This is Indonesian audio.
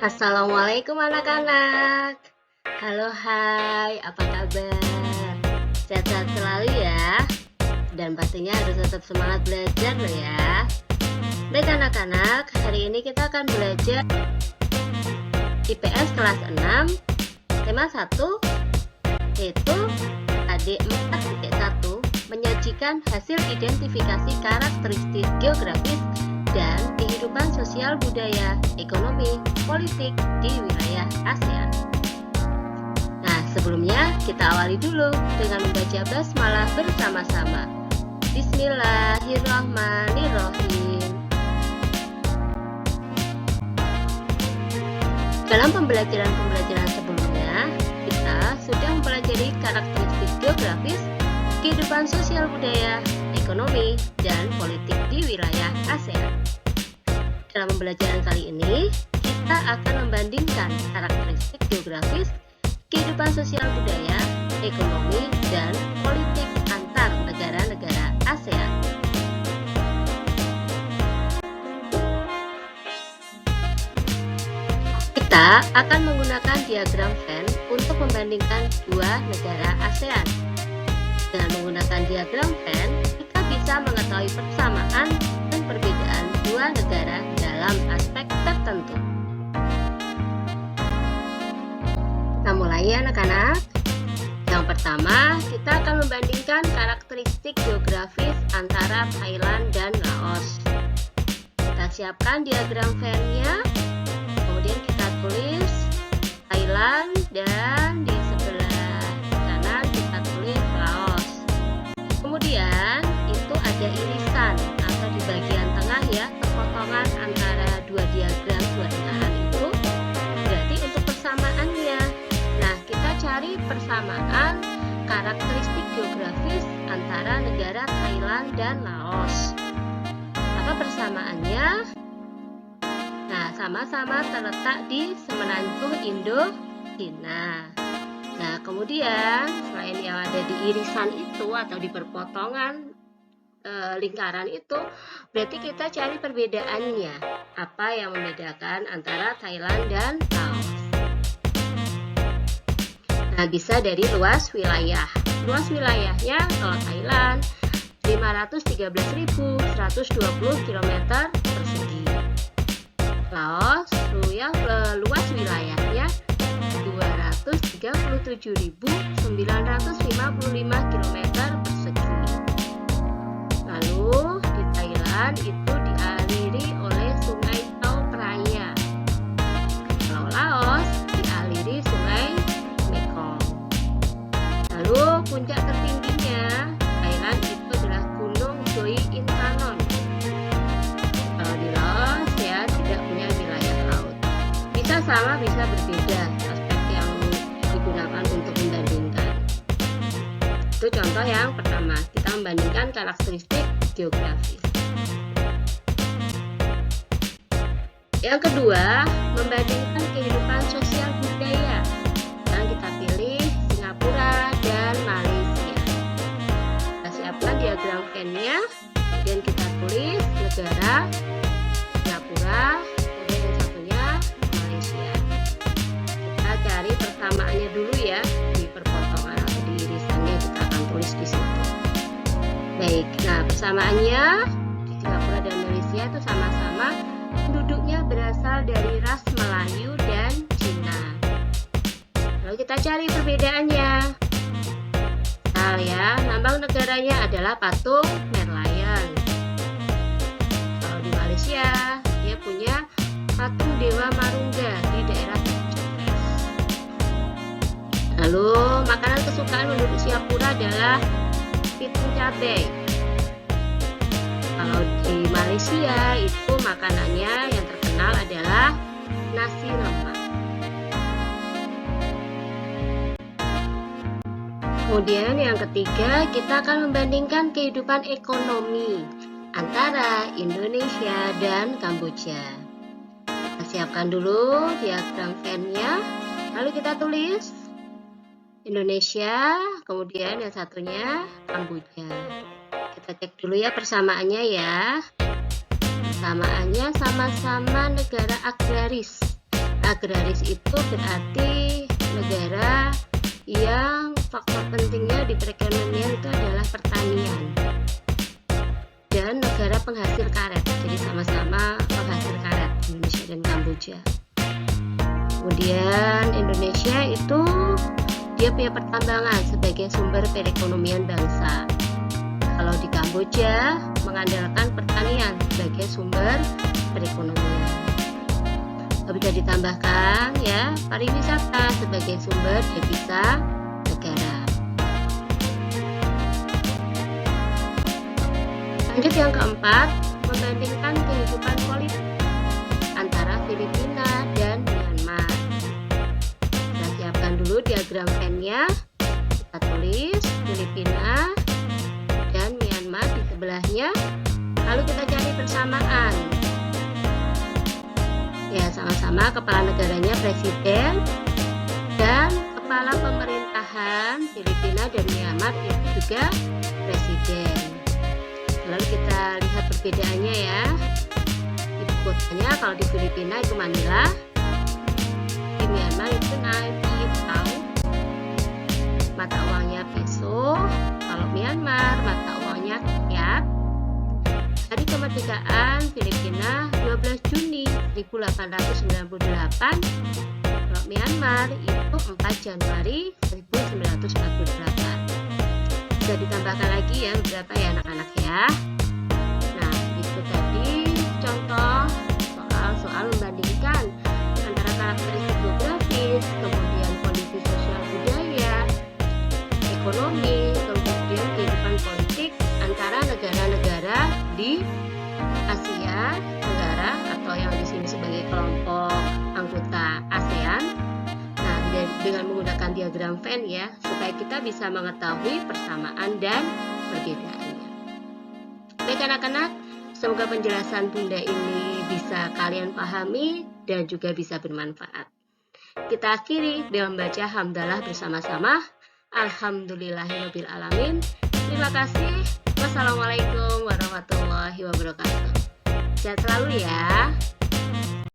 Assalamualaikum anak-anak. Halo, hai, apa kabar? Sehat-sehat selalu ya. Dan pastinya harus tetap semangat belajar loh ya. Baik anak-anak, hari ini kita akan belajar IPS kelas 6, tema 1, yaitu AD4.1, menyajikan hasil identifikasi karakteristik geografis dan kehidupan sosial budaya, ekonomi, politik di wilayah ASEAN. Nah, sebelumnya kita awali dulu dengan membaca basmalah bersama-sama. Bismillahirrahmanirrahim. Dalam pembelajaran sebelumnya, kita sudah mempelajari karakteristik geografis, kehidupan sosial budaya, ekonomi, dan politik di wilayah ASEAN. Dalam pembelajaran kali ini, kita akan membandingkan karakteristik geografis, kehidupan sosial budaya, ekonomi, dan politik antar negara-negara ASEAN. Kita akan menggunakan diagram Venn untuk membandingkan dua negara ASEAN. Dengan menggunakan diagram Venn, kita bisa mengetahui persamaan dan perbedaan dua negara dalam aspek tertentu. Kita mulai ya anak-anak. Yang pertama, kita akan membandingkan karakteristik geografis antara Thailand dan Laos. Kita siapkan diagram Venn-nya, kemudian kita tulis Thailand dan di sebelah kanan kita tulis Laos. Kemudian itu ada irisan atau di bagian tengah ya, perpotongan antara dua diagram dua lingkaran itu. Berarti untuk persamaannya, nah kita cari persamaan karakteristik geografis antara negara Thailand dan Laos. Apa persamaannya? Nah, sama-sama terletak di semenanjung Indo-Cina. Nah, kemudian selain yang ada di irisan itu atau di perpotongan lingkaran itu, berarti kita cari perbedaannya. Apa yang membedakan antara Thailand dan Laos? Nah, bisa dari luas wilayah. Luas wilayahnya kalau Thailand 513.120 km persegi. Laos yang luas wilayahnya 237.955 km persegi. Lalu di Thailand itu dialiri oleh Sungai Chao Phraya. Kalau Laos dialiri Sungai Mekong. Lalu puncak tertingginya Thailand itu adalah Gunung Doi Inthanon. Kalau di Laos ya tidak punya wilayah laut. Bisa sama, bisa berbeda aspek yang digunakan untuk membandingkan. Itu contoh yang pertama, kita membandingkan karakteristik geografis. Yang kedua, membandingkan kehidupan sosial budaya. Yang kita pilih Singapura dan Malaysia. Kita siapkan diagram Venn-nya, kemudian kita tulis negara Singapura, kemudian yang satunya Malaysia. Kita cari persamaannya dulu ya, di perpotongan atau di irisannya kita akan tulis di situ. Baik, nah persamaannya di Singapura dan Malaysia itu sama-sama penduduknya berasal dari ras Melayu dan Cina. Lalu kita cari perbedaannya. Nah ya, lambang negaranya adalah patung Merlion. Kalau di Malaysia, dia punya patung Dewa Marungga di daerah Cepres. Lalu makanan kesukaan penduduk Singapura adalah pitung cabai. Kalau di Malaysia itu makanannya yang terkenal adalah nasi lemak. Kemudian yang ketiga, kita akan membandingkan kehidupan ekonomi antara Indonesia dan Kamboja. Kita siapkan dulu diagram Venn-nya, lalu kita tulis Indonesia, kemudian yang satunya Kamboja. Kita cek dulu ya persamaannya ya. Persamaannya sama-sama negara agraris Agraris itu berarti negara yang faktor pentingnya di perekonomian itu adalah pertanian, dan negara penghasil karet, jadi sama-sama penghasil karet Indonesia dan Kamboja. Kemudian Indonesia itu dia punya pertambangan sebagai sumber perekonomian bangsa. Kalau di Kamboja mengandalkan pertanian sebagai sumber perekonomian. Bisa ditambahkan ya, pariwisata sebagai sumber devisa negara. Lanjut yang keempat, membandingkan kehidupan politik antara Filipina dan Myanmar. Kita siapkan dulu diagram Venn-nya. Kita tulis Filipina dan Myanmar di sebelahnya. Lalu kita cari persamaan. Ya, sama-sama kepala negaranya presiden, dan kepala pemerintahan Filipina dan Myanmar itu juga presiden. Lalu kita lihat perbedaannya ya. Ibu kotanya kalau di Filipina itu Manila, di Myanmar itu Nay Pyi Taw. Mata uangnya peso, kalau Myanmar mata uangnya kyat. Hari kemerdekaan Filipina 12 Juni 1898, kalau Myanmar itu 4 Januari 1948. Bisa ditambahkan lagi ya beberapa ya anak-anak ya. Nah, itu tadi contoh soal membandingkan antara karakteristik geografis, kemudian kondisi sosial budaya, ekonomi, kemudian kehidupan politik antara negara-negara di Asia Tenggara atau yang di sini sebagai kelompok anggota ASEAN. Nah, dengan menggunakan diagram Venn ya, supaya kita bisa mengetahui persamaan dan perbedaannya. Baik anak-anak, semoga penjelasan Bunda ini bisa kalian pahami dan juga bisa bermanfaat. Kita akhiri dengan membaca hamdalah bersama-sama. Alhamdulillahirabbil alamin. Terima kasih. Wassalamualaikum warahmatullahi wabarakatuh. Sehat selalu ya.